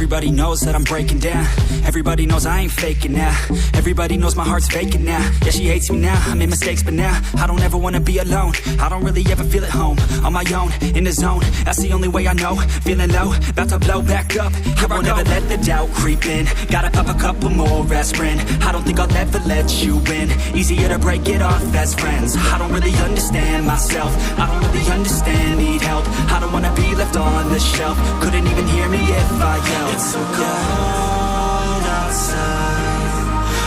Everybody knows that I'm breaking down. Everybody knows I ain't faking now. Everybody knows my heart's vacant now. Yeah, she hates me now, I made mistakes but now I don't ever wanna be alone. I don't really ever feel at home. On my own, in the zone, that's the only way I know. Feeling low, about to blow back up. I won't ever let the doubt creep in. Gotta pop a couple more aspirin. I don't think I'll ever let you in. Easier to break it off as friends. I don't really understand myself. I don't really understand, need help. I don't wanna be left on the shelf. Couldn't even hear me if I yelled. It's so cold outside,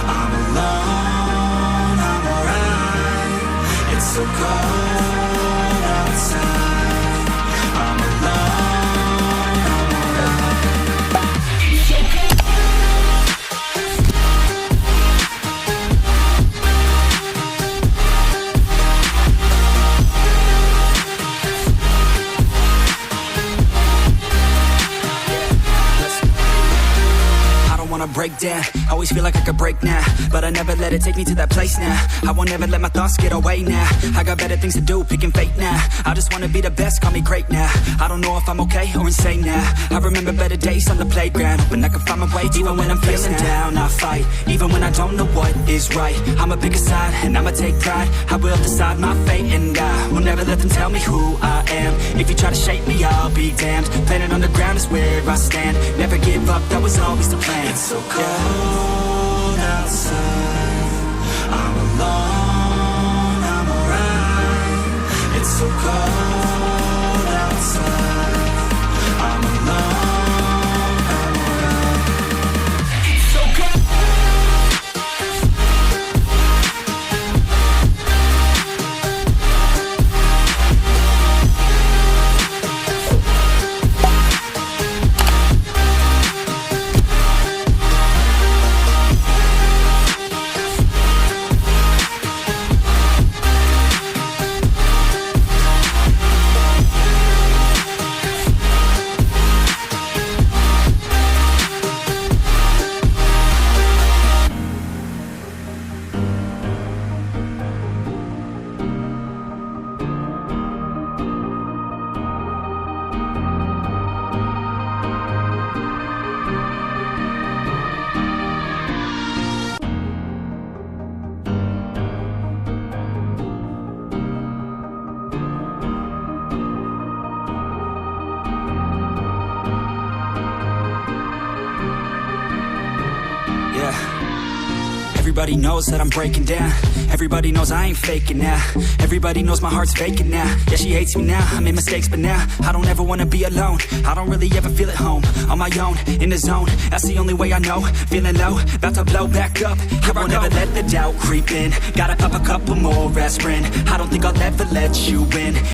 I'm alone, I'm alright. It's so cold outside, I'm alone, I'm alright. It's so cold. Break down, always feel like I could break now, but I never let it take me to that place now. I won't ever let my thoughts get away now. I got better things to do, picking fate now. I just wanna be the best, call me great now. I don't know if I'm okay or insane now. I remember better days on the playground, when I could find my way even when I'm feeling down. I fight, even when I don't know what is right. I'ma pick a side, and I'ma take pride. I will decide my fate, and I will never let them tell me who I am. If you try to shape me, I'll be damned. Planet on the ground is where I stand. Never give up, that was always the plan. It's so cold outside, I'm alone, I'm alright. It's so cold outside, I'm alone, I'm alright. It's so cold. Everybody knows that I'm breaking down. Everybody knows I ain't faking now. Everybody knows my heart's vacant now. Yeah, she hates me now, I made mistakes but now I don't ever wanna be alone. I don't really ever feel at home. On my own, in the zone, that's the only way I know. Feeling low, about to blow back up. I won't ever let the doubt creep in. Gotta pop a couple more aspirin. I don't think I'll ever let you in.